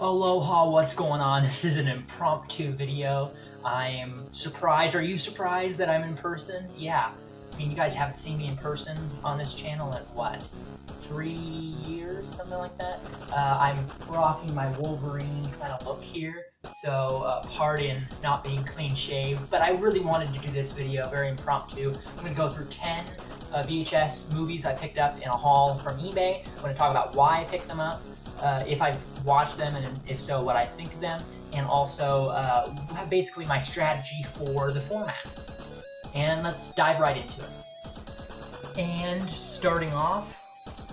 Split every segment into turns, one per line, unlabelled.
Aloha, what's going on? This is an impromptu video. I am surprised. Are you surprised that I'm in person? Yeah. I mean, you guys haven't seen me in person on this channel in what? 3 years? Something like that? I'm rocking my Wolverine kind of look here, so pardon not being clean shaved, but I really wanted to do this video, very impromptu. I'm going to go through 10 VHS movies I picked up in a haul from eBay. I'm going to talk about why I picked them up, if I've watched them, and if so, what I think of them, and also basically my strategy for the format. And let's dive right into it. And starting off,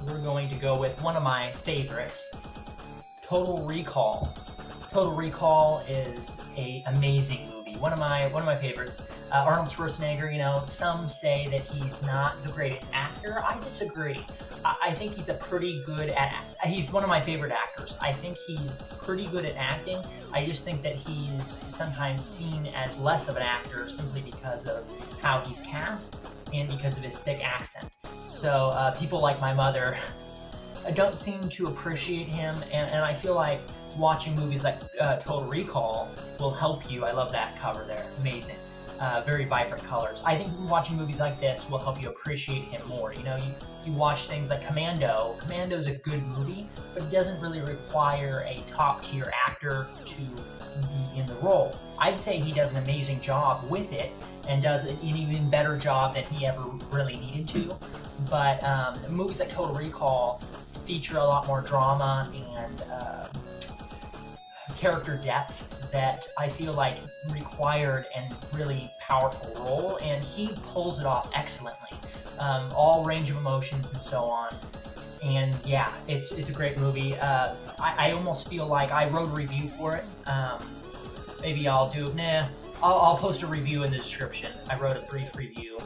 we're going to go with one of my favorites, Total Recall. Total Recall is an amazing movie. One of my favorites. Arnold Schwarzenegger, you know, some say that he's not the greatest actor. I disagree. I think he's he's one of my favorite actors. I think he's pretty good at acting. I just think that he's sometimes seen as less of an actor simply because of how he's cast and because of his thick accent. So people like my mother don't seem to appreciate him, and I feel like watching movies like Total Recall will help you. I love that cover there. Amazing. Very vibrant colors. I think watching movies like this will help you appreciate him more. You know, you watch things like Commando. Commando's a good movie, but it doesn't really require a top-tier actor to be in the role. I'd say he does an amazing job with it, and does an even better job than he ever really needed to. But movies like Total Recall feature a lot more drama and character depth that I feel like required and really powerful role, and he pulls it off excellently. All range of emotions and so on. And yeah, it's a great movie. I almost feel like I wrote a review for it. Maybe I'll do, I'll post a review in the description. I wrote a brief review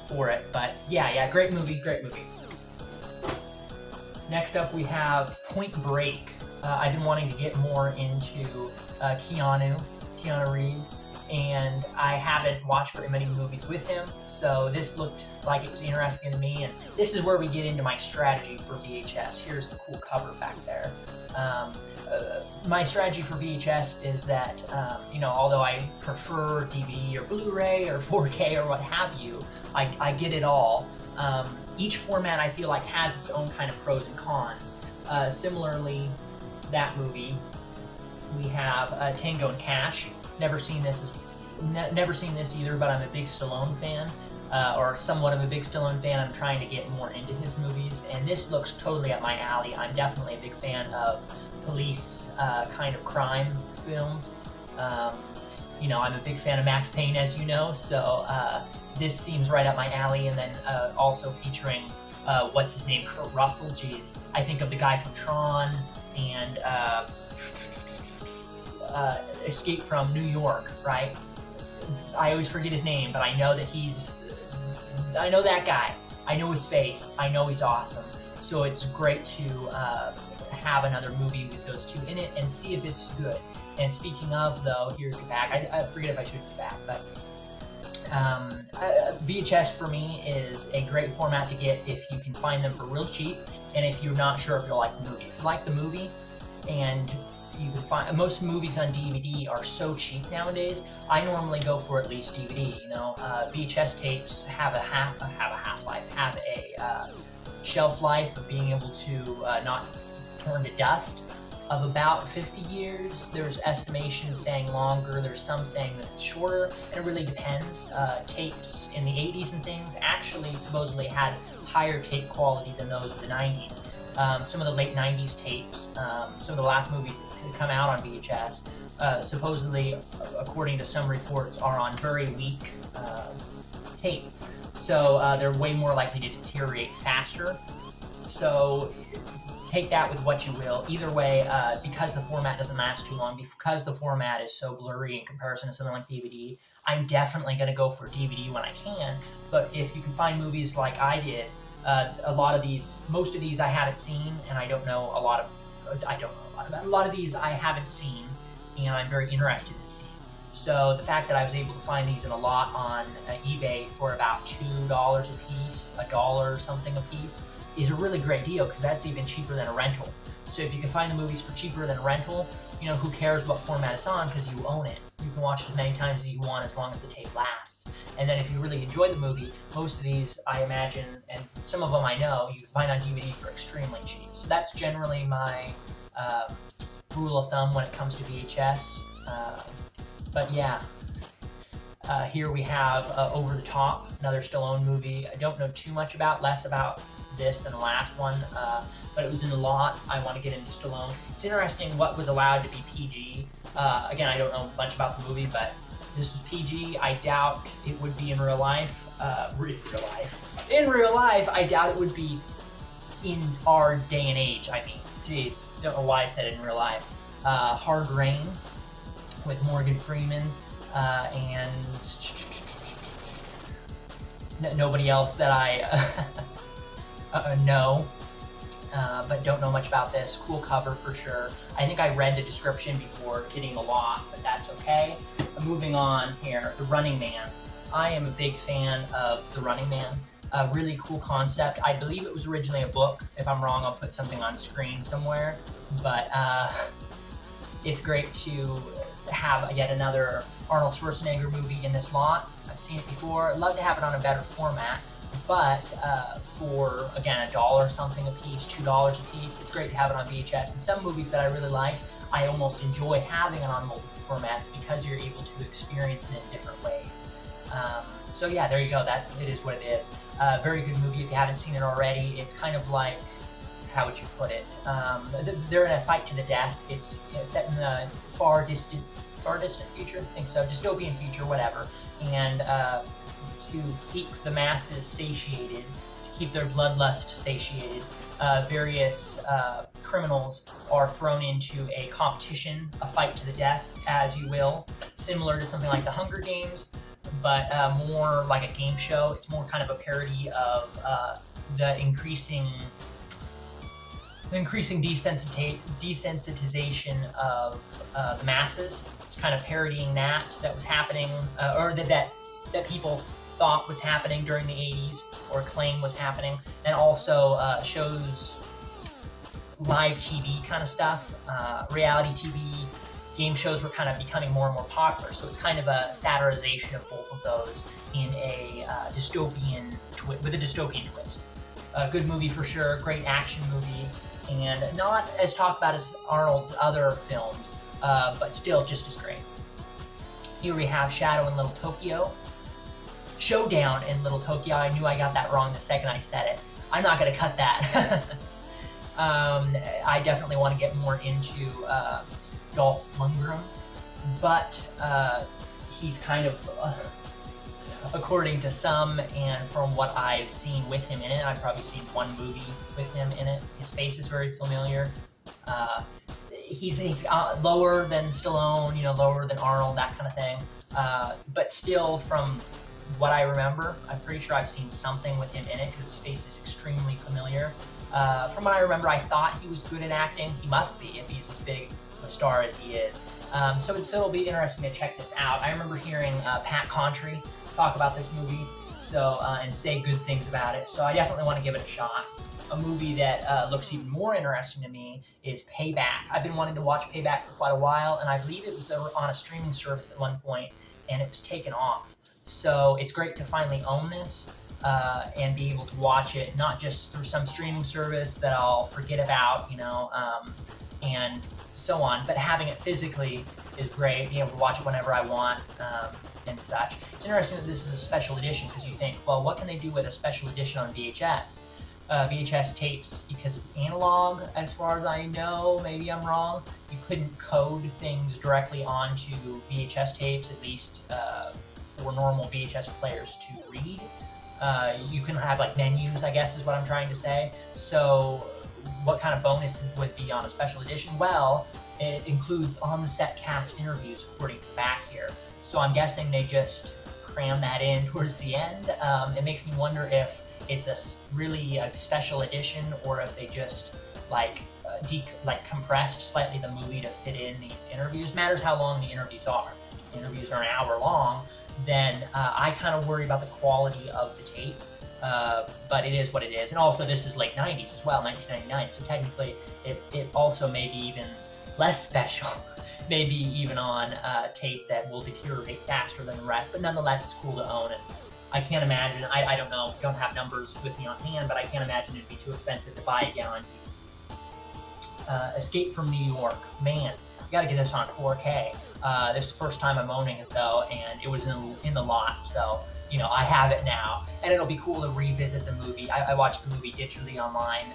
for it, but yeah, great movie. Next up we have Point Break. I've been wanting to get more into Keanu Reeves, and I haven't watched very many movies with him, so this looked like it was interesting to me, and this is where we get into my strategy for VHS. Here's the cool cover back there. My strategy for VHS is that, although I prefer DVD or Blu-ray or 4K or what have you, I get it all. Each format I feel like has its own kind of pros and cons. Similarly, that movie, we have Tango and Cash. Never seen this either, but I'm a big Stallone fan, or somewhat of a big Stallone fan. I'm trying to get more into his movies, and this looks totally up my alley. I'm definitely a big fan of police kind of crime films. I'm a big fan of Max Payne, as you know, so this seems right up my alley. And then also featuring what's his name, Kurt Russell. Geez, I think of the guy from Tron and Escape from New York, right? I always forget his name, but I know that I know that guy. I know his face. I know he's awesome. So it's great to have another movie with those two in it and see if it's good. And speaking of, though, here's the back. I forget if I showed the back, but VHS for me is a great format to get if you can find them for real cheap, and if you're not sure if you'll like the movie. If you like the movie, and you can find most movies on DVD are so cheap nowadays, I normally go for at least DVD. VHS tapes have a shelf life of being able to not turn to dust of about 50 years. There's estimations saying longer, there's some saying that it's shorter, and it really depends. Tapes in the 80's and things actually supposedly had higher tape quality than those of the 90's. Some of the late 90's tapes, some of the last movies that come out on VHS, supposedly, according to some reports, are on very weak tape. So they're way more likely to deteriorate faster. So take that with what you will. Either way, because the format doesn't last too long, because the format is so blurry in comparison to something like DVD, I'm definitely going to go for DVD when I can. But if you can find movies like I did, most of these I haven't seen, and I don't know a lot about. A lot of these I haven't seen, and I'm very interested in seeing. So the fact that I was able to find these in a lot on eBay for about $2 a piece, $1 or something a piece, is a really great deal, because that's even cheaper than a rental. So if you can find the movies for cheaper than a rental, you know, who cares what format it's on because you own it. You can watch it as many times as you want as long as the tape lasts. And then if you really enjoy the movie, most of these, I imagine, and some of them I know, you can find on DVD for extremely cheap. So that's generally my rule of thumb when it comes to VHS. But yeah, here we have Over the Top, another Stallone movie. I don't know too much about, less about this than the last one, but it was in a lot. I want to get into Stallone. It's interesting what was allowed to be PG. Again, I don't know much about the movie, but this was PG. I doubt it would be in real life. In real life, I doubt it would be in our day and age. I mean, jeez, don't know why I said it in real life. Hard Rain with Morgan Freeman and nobody else that I know, but don't know much about this. Cool cover for sure. I think I read the description before getting the lot, but that's okay. Moving on here, The Running Man. I am a big fan of The Running Man. A really cool concept. I believe it was originally a book. If I'm wrong, I'll put something on screen somewhere. But it's great to have yet another Arnold Schwarzenegger movie in this lot. I've seen it before. I'd love to have it on a better format. But for, again, $1 something a piece, $2 a piece, it's great to have it on VHS. And some movies that I really like, I almost enjoy having it on multiple formats because you're able to experience it in different ways. So yeah, there you go. That it is what it is. Very good movie if you haven't seen it already. It's kind of like, how would you put it? They're in a fight to the death. It's set in the far distant future. I think so. Dystopian future, whatever. And to keep the masses satiated, to keep their bloodlust satiated, various criminals are thrown into a competition, a fight to the death, as you will, similar to something like the Hunger Games, but more like a game show. It's more kind of a parody of the increasing desensitization of the masses. It's kind of parodying that was happening, or that people thought was happening during the 80s, or claim was happening, and also shows live TV kind of stuff. Reality TV game shows were kind of becoming more and more popular, so it's kind of a satirization of both of those in a dystopian with a dystopian twist. A good movie for sure, great action movie, and not as talked about as Arnold's other films, but still just as great. Here we have Showdown in Little Tokyo. I knew I got that wrong the second I said it. I'm not going to cut that. I definitely want to get more into Dolph Lundgren, but he's kind of, according to some and from what I've seen with him in it, I've probably seen one movie with him in it. His face is very familiar. He's lower than Stallone, lower than Arnold, that kind of thing. But still, from what I remember, I'm pretty sure I've seen something with him in it because his face is extremely familiar. From what I remember, I thought he was good at acting. He must be if he's as big a star as he is. So it'll be interesting to check this out. I remember hearing Pat Contry talk about this movie and say good things about it. So I definitely want to give it a shot. A movie that looks even more interesting to me is Payback. I've been wanting to watch Payback for quite a while, and I believe it was on a streaming service at one point, and it was taken off. So it's great to finally own this and be able to watch it, not just through some streaming service that I'll forget about, and so on, but having it physically is great, being able to watch it whenever I want and such. It's interesting that this is a special edition because you think, well, what can they do with a special edition on VHS? VHS tapes, because it was analog, as far as I know, maybe I'm wrong, you couldn't code things directly onto VHS tapes, at least for normal VHS players to read. You can have like menus, I guess is what I'm trying to say. So what kind of bonus would be on a special edition? Well, it includes on-the-set cast interviews, according to the back here. So I'm guessing they just cram that in towards the end. It makes me wonder if it's really a special edition, or if they just compressed slightly the movie to fit in these interviews. Matters how long the interviews are. If the interviews are an hour long, then I kind of worry about the quality of the tape. But it is what it is. And also, this is late 90s as well, 1999. So technically, it also may be even less special, maybe even on tape that will deteriorate faster than the rest. But nonetheless, it's cool to own. And I can't imagine, I don't know, don't have numbers with me on hand, but I can't imagine it'd be too expensive to buy again on DVD. Escape from New York. Man, you gotta get this on 4K. This is the first time I'm owning it though, and it was in the lot, so you know I have it now, and it'll be cool to revisit the movie. I watched the movie digitally online,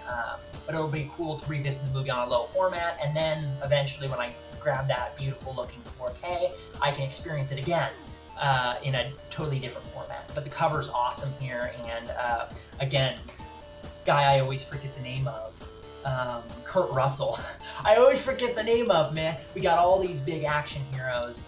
but it'll be cool to revisit the movie on a low format, and then eventually when I grab that beautiful looking 4K, I can experience it again in a totally different format. But the cover's awesome here, and again, guy I always forget the name of. Kurt Russell. I always forget the name of, man. We got all these big action heroes.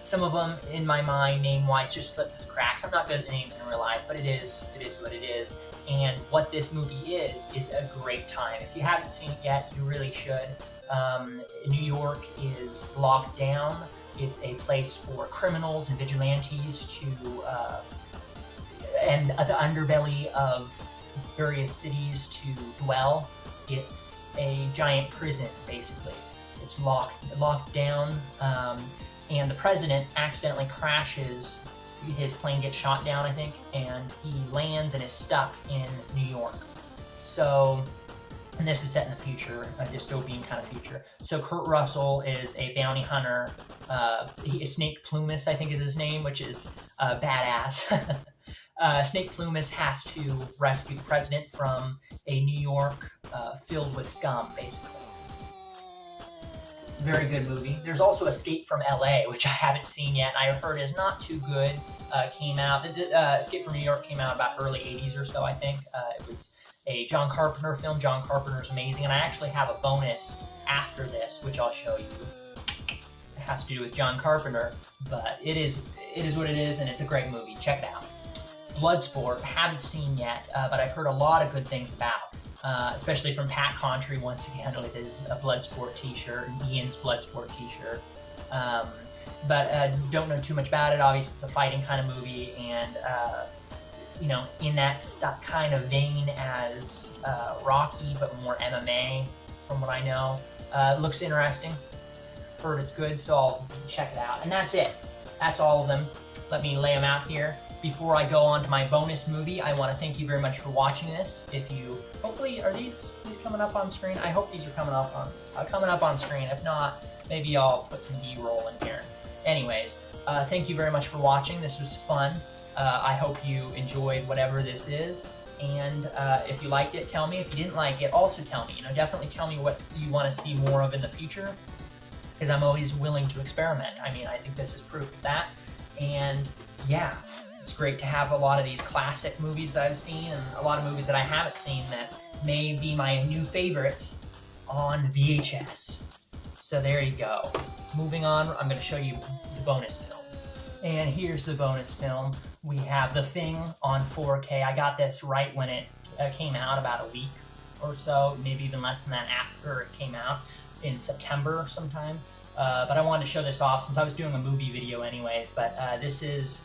Some of them, in my mind, name-wise, just slip through the cracks. I'm not good at names in real life, but it is what it is. And what this movie is a great time. If you haven't seen it yet, you really should. New York is locked down. It's a place for criminals and vigilantes to, and the underbelly of various cities to dwell. It's a giant prison, basically. It's locked down, and the president accidentally crashes. His plane gets shot down, I think, and he lands and is stuck in New York. So, and this is set in the future, a dystopian kind of future. So Kurt Russell is a bounty hunter. Snake Plummus, I think is his name, which is badass. Snake Plummus has to rescue the president from a New York filled with scum, basically. Very good movie. There's also Escape from LA, which I haven't seen yet, and I heard is not too good. Came out. Escape from New York came out about early 80s or so, I think. It was a John Carpenter film. John Carpenter's amazing, and I actually have a bonus after this, which I'll show you. It has to do with John Carpenter, but it is what it is, and it's a great movie. Check it out. Bloodsport, haven't seen yet, but I've heard a lot of good things about, especially from Pat Contry once again with his Bloodsport t-shirt, and Ian's Bloodsport t-shirt. But don't know too much about it. Obviously, it's a fighting kind of movie, and you know, in that kind of vein as Rocky, but more MMA, from what I know. Looks interesting. Heard it's good, so I'll check it out. And that's it. That's all of them. Let me lay them out here. Before I go on to my bonus movie, I want to thank you very much for watching this. If you, hopefully, are these coming up on screen? I hope these are coming up on screen. If not, maybe I'll put some B-roll in here. Anyways, thank you very much for watching. This was fun. I hope you enjoyed whatever this is. And if you liked it, tell me. If you didn't like it, also tell me. You know, definitely tell me what you want to see more of in the future, because I'm always willing to experiment. I mean, I think this is proof of that. And yeah, it's great to have a lot of these classic movies that I've seen and a lot of movies that I haven't seen that may be my new favorites on VHS. So there you go. Moving on, I'm going to show you the bonus film. And here's the bonus film. We have The Thing on 4K. I got this right when it came out, about a week or so, maybe even less than that after it came out in September sometime. But I wanted to show this off since I was doing a movie video anyways. But this is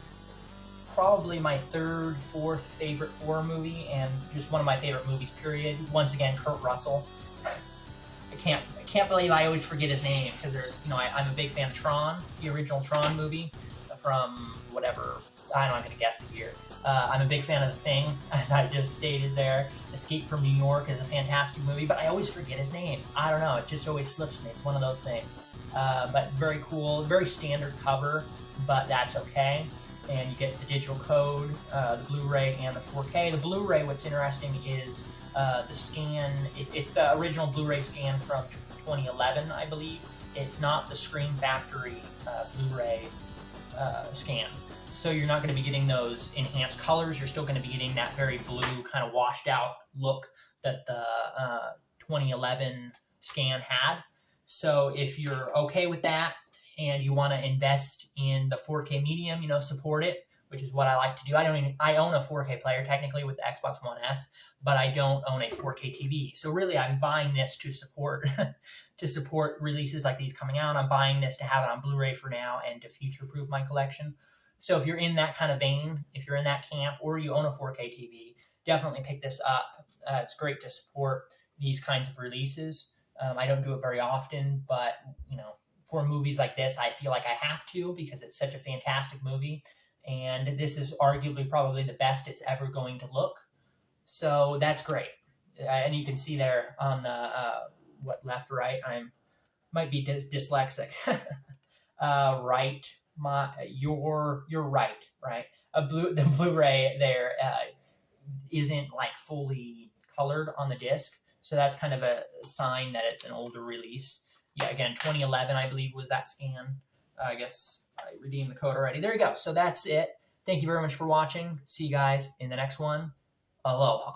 probably my third, fourth favorite horror movie, and just one of my favorite movies, period. Once again, Kurt Russell. I can't believe I always forget his name, because there's, you know, I'm a big fan of Tron, the original Tron movie from whatever, I'm not going to guess the year. I'm a big fan of The Thing, as I just stated there. Escape from New York is a fantastic movie, but I always forget his name. I don't know, it just always slips me. It's one of those things. But very cool, very standard cover, but that's okay. And you get the digital code, the Blu-ray, and the 4K. The Blu-ray, what's interesting is the scan. It's the original Blu-ray scan from 2011, I believe. It's not the Scream Factory Blu-ray scan. So you're not going to be getting those enhanced colors. You're still going to be getting that very blue, kind of washed out look that the 2011 scan had. So if you're okay with that, and you want to invest in the 4K medium, you know, support it, which is what I like to do. I own a 4K player technically with the Xbox One S, but I don't own a 4K TV. So really, I'm buying this to support releases like these coming out. I'm buying this to have it on Blu-ray for now and to future-proof my collection. So if you're in that kind of vein, if you're in that camp, or you own a 4K TV, definitely pick this up. It's great to support these kinds of releases. I don't do it very often, but for movies like this, I feel like I have to, because it's such a fantastic movie, and this is arguably probably the best it's ever going to look. So that's great. And you can see there on the left, right. Might be dyslexic. Right. You're right. The Blu-ray there isn't like fully colored on the disc, so that's kind of a sign that it's an older release. Yeah, again, 2011, I believe, was that scan. I guess I redeemed the code already. There you go. So that's it. Thank you very much for watching. See you guys in the next one. Aloha.